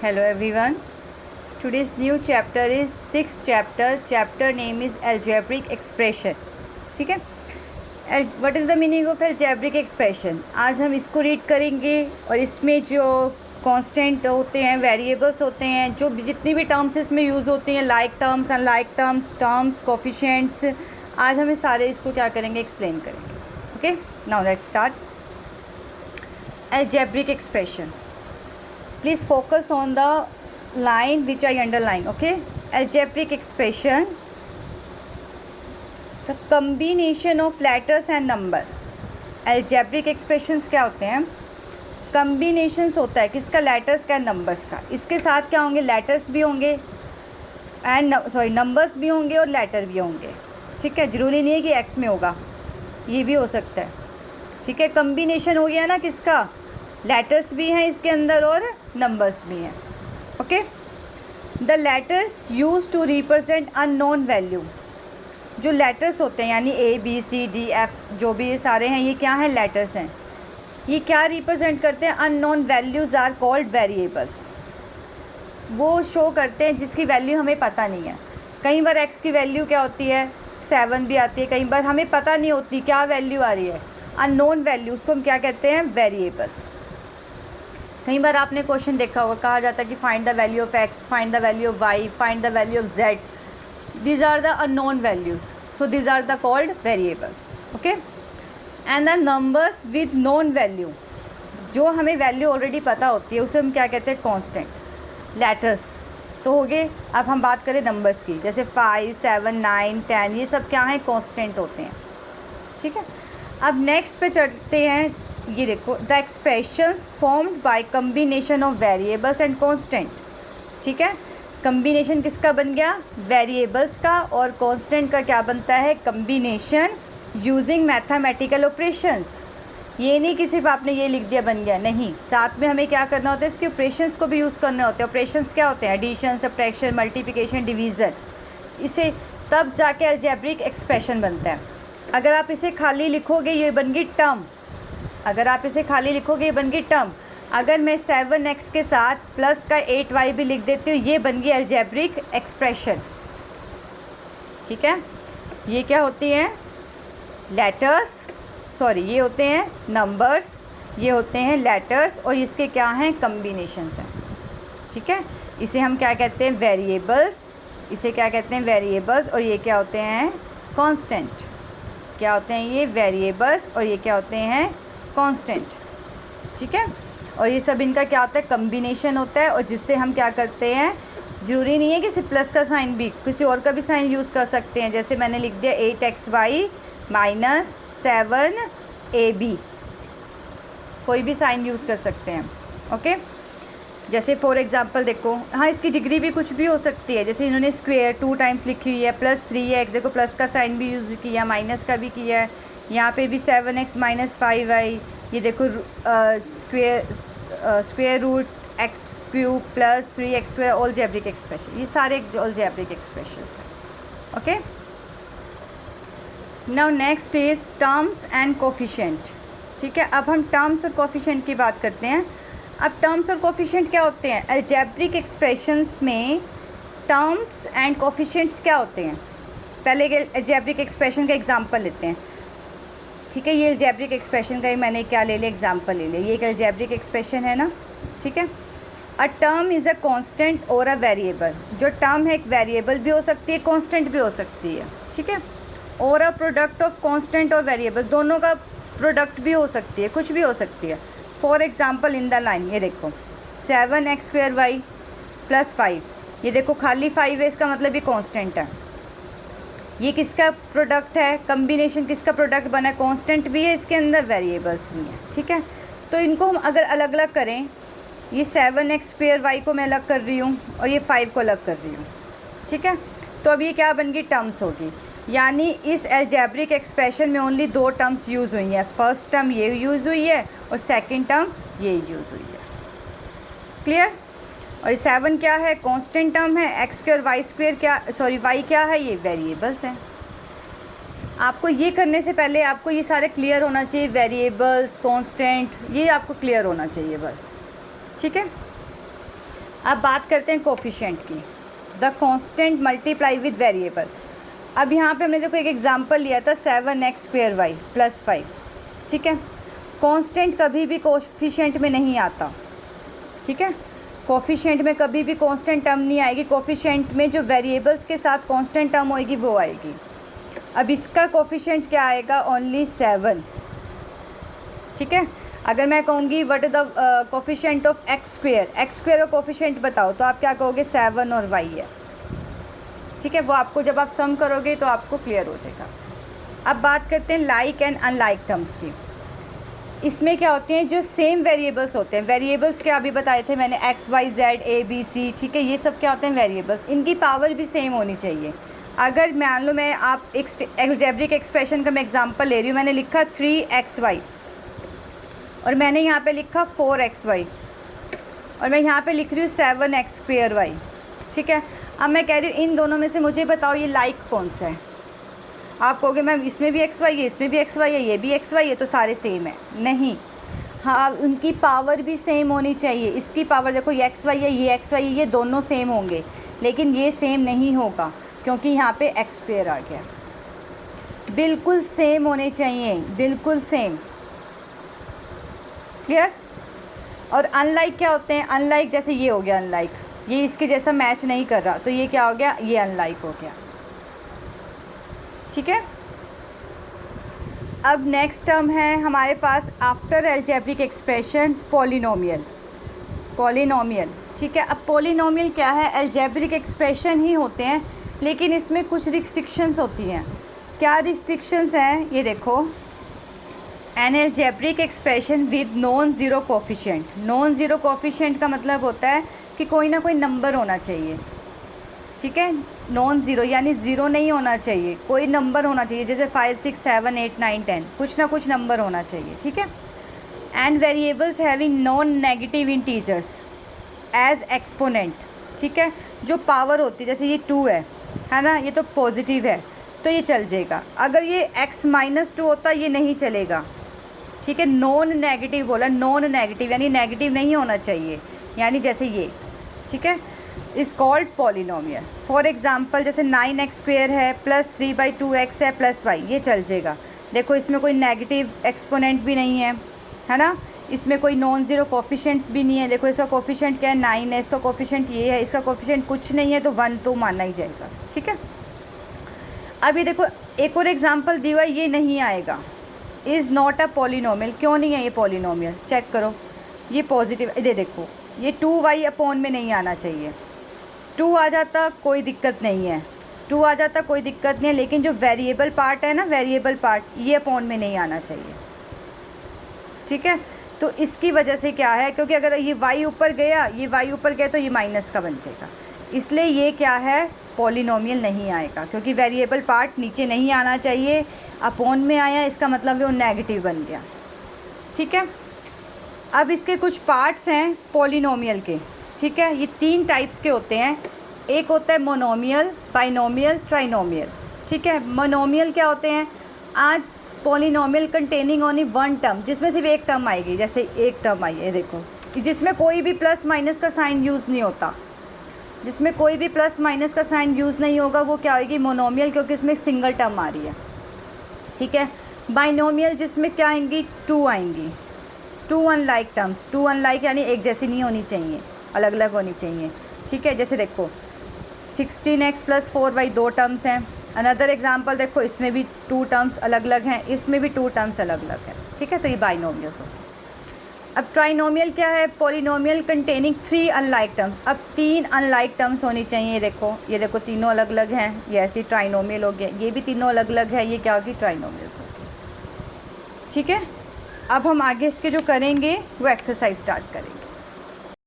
Hello everyone. Today's new chapter is sixth chapter. Chapter name is algebraic expression. ठीक है. What is the meaning of algebraic expression? आज हम इसको read करेंगे और इसमें जो कांस्टेंट होते हैं, वेरिएबल्स होते हैं, जो जितनी भी टर्म्स इसमें यूज़ होती हैं, like terms, unlike terms, coefficients, आज हमें सारे इसको क्या करेंगे, एक्सप्लेन करेंगे. Okay, now let's start. algebraic expression. Please focus on the line which I underline. Okay, algebraic expression, the combination of letters and number. algebraic expressions क्या होते हैं? combinations होता है किसका, letters का, numbers का. इसके साथ क्या होंगे, letters भी होंगे एंड numbers भी होंगे और letter भी होंगे. ठीक है, ज़रूरी नहीं है कि x में होगा, ये भी हो सकता है. ठीक है, कम्बिनेशन हो गया ना किसका, लेटर्स भी हैं इसके अंदर और नंबर्स भी हैं. Okay, the letters use to represent unknown value. जो लेटर्स होते हैं यानी A B C D F जो भी ये सारे हैं, ये क्या हैं, लेटर्स हैं. ये क्या रिप्रेजेंट करते हैं, unknown values are called variables. वो शो करते हैं जिसकी वैल्यू हमें पता नहीं है. कई बार एक्स की वैल्यू क्या होती है, 7 भी आती है, कई बार हमें पता नहीं होती क्या वैल्यू आ रही है, अननोन वैल्यू, उसको हम क्या कहते हैं, वेरिएबल्स. कई बार आपने क्वेश्चन देखा होगा, कहा जाता है कि find the value of x, find the value of y, find the value of z. These are the unknown values, so these are the called variables. Okay, and the numbers with known value, जो हमें value already पता होती है, उसे हम क्या कहते हैं, कांस्टेंट. लेटर्स तो हो गए. अब हम बात करें नंबर्स की, जैसे 5, 7, 9, 10, ये सब क्या हैं, कांस्टेंट होते हैं. ठीक है, अब नेक्स्ट पे चढ़ते हैं. ये देखो, the expressions formed by combination of variables and constant. ठीक है, कम्बिनेशन किसका बन गया, वेरिएबल्स का, और कांस्टेंट का क्या बनता है, कम्बिनेशन यूजिंग मैथमेटिकल ऑपरेशंस. ये नहीं कि सिर्फ आपने ये लिख दिया बन गया, नहीं, साथ में हमें क्या करना होता है, इसके ऑपरेशंस को भी यूज़ करने होते हैं. ऑपरेशंस क्या होते हैं, एडिशन, सब्ट्रैक्शन, मल्टीप्लिकेशन, डिवीज़न. इसे तब जाके अलजेब्रिक एक्सप्रेशन बनता है. अगर आप इसे खाली लिखोगे ये बन गई टर्म. अगर आप इसे खाली लिखोगे ये बन गई टर्म. अगर मैं 7x के साथ प्लस का 8y भी लिख देती हूँ, ये बन गई अलजेब्रिक एक्सप्रेशन. ठीक है, ये क्या होती हैं, लेटर्स, सॉरी ये होते हैं नंबर्स, ये होते हैं लेटर्स, और इसके क्या हैं, कम्बिनेशंस हैं. ठीक है, इसे हम क्या कहते हैं, वेरिएबल्स. इसे क्या कहते हैं, वेरिएबल्स, और ये क्या होते हैं, कांस्टेंट. क्या होते हैं ये, वेरिएबल्स, और ये क्या होते हैं, कांस्टेंट. ठीक है, और ये सब इनका क्या होता है, कम्बिनेशन होता है, और जिससे हम क्या करते हैं, ज़रूरी नहीं है कि सिर्फ प्लस का साइन, भी किसी और का भी साइन यूज़ कर सकते हैं. जैसे मैंने लिख दिया 8xy माइनस 7ab, कोई भी साइन यूज़ कर सकते हैं. ओके, जैसे फॉर एग्जांपल देखो, हाँ इसकी डिग्री भी कुछ भी हो सकती है. जैसे इन्होंने स्क्वायर 2 टाइम्स लिखी हुई है, प्लस 3x, देखो प्लस का साइन भी यूज़ किया, माइनस का भी किया है. यहाँ पे भी 7x माइनस 5y, ये देखो square root x cube plus 3x square, algebraic expression. ये सारे अलजेब्रिक एक्सप्रेशन हैं. Okay, now next is terms and coefficient. ठीक है, अब हम टर्म्स और कोफिशिएंट की बात करते हैं. अब टर्म्स और कोफिशिएंट क्या होते हैं, अलजेब्रिक एक्सप्रेशंस में टर्म्स एंड कोफिशिएंट्स क्या होते हैं. पहले अलजेब्रिक एक्सप्रेशन का एग्जांपल लेते हैं. ठीक है, ये अलजेब्रिक एक्सप्रेशन का ही मैंने क्या ले लिया, एग्जांपल ले लिया. ये एक अलजेब्रिक एक्सप्रेशन है ना. ठीक है, a term is a constant और अ वेरिएबल. जो टर्म है एक वेरिएबल भी हो सकती है, कांस्टेंट भी हो सकती है. ठीक है, और अ प्रोडक्ट ऑफ कांस्टेंट और वेरिएबल, दोनों का प्रोडक्ट भी हो सकती है, कुछ भी हो सकती है. For example in the line, ये देखो 7x स्क्वायर वाई प्लस 5, ये देखो खाली 5 है, इसका मतलब ये कांस्टेंट है. ये किसका प्रोडक्ट है, कम्बिनेशन किसका प्रोडक्ट बना है, कांस्टेंट भी है इसके अंदर, वेरिएबल्स भी हैं. ठीक है, तो इनको हम अगर अलग अलग करें, ये 7x स्क्वायर वाई को मैं अलग कर रही हूँ और ये 5 को अलग कर रही हूँ. ठीक है, तो अब ये क्या बन गई, टर्म्स होगी. यानी इस अलजेब्रिक एक्सप्रेशन में ओनली 2 टर्म्स यूज़ हुई हैं. फर्स्ट टर्म ये यूज़ हुई है और सेकंड टर्म ये यूज़ हुई है. क्लियर. और 7 क्या है, कांस्टेंट टर्म है. एक्स स्क्वायर वाई स्क्वायर क्या, सॉरी वाई क्या है, ये वेरिएबल्स हैं. आपको ये करने से पहले आपको ये सारे क्लियर होना चाहिए, वेरिएबल्स, कांस्टेंट, ये आपको क्लियर होना चाहिए बस. ठीक है, अब बात करते हैं कोफिशिएंट की, the constant multiply with variable. अब यहाँ पे हमने देखो एक एग्जांपल लिया था 7x² y + 5, ठीक है। कांस्टेंट कभी भी कोफिशिएंट में नहीं आता, ठीक है। कोफिशिएंट में कभी भी कांस्टेंट टर्म नहीं आएगी, कोफिशिएंट में जो वेरिएबल्स के साथ कांस्टेंट टर्म होएगी वो आएगी। अब इसका कोफिशिएंट क्या आएगा, ओनली 7, ठीक है। अगर मैं कहूँगी what is the coefficient of x² का कोफिशिएंट बताओ, तो आप क्या कहोगे, 7 और y है, ठीक है। वो आपको जब आप सम करोगे तो आपको क्लियर हो जाएगा। अब बात करते हैं लाइक एंड अनलाइक टर्म्स की। इसमें क्या होते हैं, जो सेम वेरिएबल्स होते हैं, वेरिएबल्स क्या अभी बताए थे मैंने, x y z a b c, ठीक है। ये सब क्या होते हैं, वेरिएबल्स। इनकी पावर भी सेम होनी चाहिए। अगर मान लो मैं आप एक अलजेब्रिक एक्सप्रेशन का मैं एग्जांपल ले रही हूँ, मैंने लिखा 3xy और मैंने यहाँ पे लिखा 4xy और मैं यहाँ पे लिख रही हूँ 7x² y, ठीक है। अब मैं कह रही हूँ इन दोनों में से मुझे बताओ ये लाइक कौन सा है। आप कहोगे मैम इसमें भी xy है, इसमें भी xy है, ये भी xy है, तो सारे सेम है। नहीं, हाँ, उनकी पावर भी सेम होनी चाहिए। इसकी पावर देखो, ये xy है, ये xy है, ये दोनों सेम होंगे, लेकिन ये सेम नहीं होगा क्योंकि यहाँ पे x² आ गया। बिल्कुल सेम होने चाहिए, बिल्कुल सेम, क्लियर। और अनलाइक क्या होते हैं, अनलाइक जैसे ये हो गया अनलाइक, ये इसके जैसा मैच नहीं कर रहा, तो ये क्या हो गया, ये अनलाइक हो गया, ठीक है। अब नेक्स्ट टर्म है हमारे पास after algebraic expression, polynomial. Polynomial, ठीक है। अब पॉलिनोमियल क्या है, अलजेब्रिक एक्सप्रेशन ही होते हैं, लेकिन इसमें कुछ रिस्ट्रिक्शंस होती हैं। क्या रिस्ट्रिक्शंस हैं, ये देखो, N algebraic expression with non zero coefficient. Non zero coefficient का मतलब होता है कि कोई ना कोई नंबर होना चाहिए, ठीक है। नॉन ज़ीरो यानी ज़ीरो नहीं होना चाहिए, कोई नंबर होना चाहिए, जैसे 5 6 7 8 9 10, कुछ ना कुछ नंबर होना चाहिए, ठीक है। And variables having non negative integers as exponent, ठीक है। जो पावर होती है, जैसे ये 2 है ना, ये तो पॉजिटिव है तो ये चल जाएगा। अगर ये x-2 होता ये नहीं चलेगा, ठीक है। नॉन नेगेटिव बोला, नॉन नेगेटिव यानी नेगेटिव नहीं होना चाहिए, यानी जैसे ये, ठीक है, is called polynomial. For example जैसे 9x² है प्लस 3/2x है प्लस y, ये चल जाएगा। देखो इसमें कोई नेगेटिव एक्सपोनेंट भी नहीं है ना, इसमें कोई नॉन ज़ीरो कोफिशिएंट्स भी नहीं है। देखो इसका कोफिशिएंट क्या है, 9 है, इसका कोफिशिएंट ये है, इसका कोफिशिएंट कुछ नहीं है, तो 1 तो मानना ही जाएगा, ठीक है। अभी देखो एक और एग्जांपल दिया है, ये नहीं आएगा, इज़ नॉट अ पॉलिनोमियल। क्यों नहीं है ये पॉलिनोमियल, चेक करो, ये पॉजिटिव, ये देखो ये 2y अपॉन में नहीं आना चाहिए। 2 आ जाता कोई दिक्कत नहीं है, 2 आ जाता कोई दिक्कत नहीं है, लेकिन जो वेरिएबल पार्ट है ना, वेरिएबल पार्ट, ये अपॉन में नहीं आना चाहिए, ठीक है। तो इसकी वजह से क्या है, क्योंकि अगर ये y ऊपर गया, ये y ऊपर गया तो ये माइनस का बन जाएगा, इसलिए ये क्या है, पॉलिनोमियल नहीं आएगा, क्योंकि वेरिएबल पार्ट नीचे नहीं आना चाहिए, अपॉन में आया, इसका मतलब वो नेगेटिव बन गया, ठीक है। अब इसके कुछ पार्ट्स हैं पॉलिनोमियल के, ठीक है। ये 3 टाइप्स के होते हैं, एक होता है मोनोमियल, बाइनोमियल, ट्राइनोमियल, ठीक है। मोनोमियल क्या होते हैं, आज पॉलिनोमियल कंटेनिंग ओनली 1 टर्म, जिसमें सिर्फ एक टर्म आएगी, जैसे एक टर्म आई है देखो, जिसमें कोई भी प्लस माइनस का साइन यूज़ नहीं होता, जिसमें कोई भी प्लस माइनस का साइन यूज़ नहीं होगा, वो क्या होगी, मोनोमियल, क्योंकि इसमें सिंगल टर्म आ रही है, ठीक है। बाइनोमियल जिसमें क्या आएंगी, 2 आएंगी, 2 अनलाइक टर्म्स, 2 अनलाइक यानी एक जैसी नहीं होनी चाहिए, अलग अलग होनी चाहिए, ठीक है। जैसे देखो 16x + 4y 2 टर्म्स हैं। अनदर एग्जांपल देखो, इसमें भी 2 टर्म्स अलग अलग हैं, इसमें भी 2 टर्म्स अलग अलग हैं, ठीक है। तो ये बाइनोमियल्स हो। अब ट्राइनोमियल क्या है, पॉलिनोमियल कंटेनिंग 3 अनलाइक टर्म्स। अब 3 अनलाइक टर्म्स होनी चाहिए, ये देखो तीनों अलग अलग हैं, ये ऐसी ट्राइनोमियल हो गया, ये भी तीनों अलग अलग है, ये क्या होगी, ट्राइनोमियल्स होगी, ठीक है। अब हम आगे इसके जो करेंगे वो एक्सरसाइज स्टार्ट करेंगे।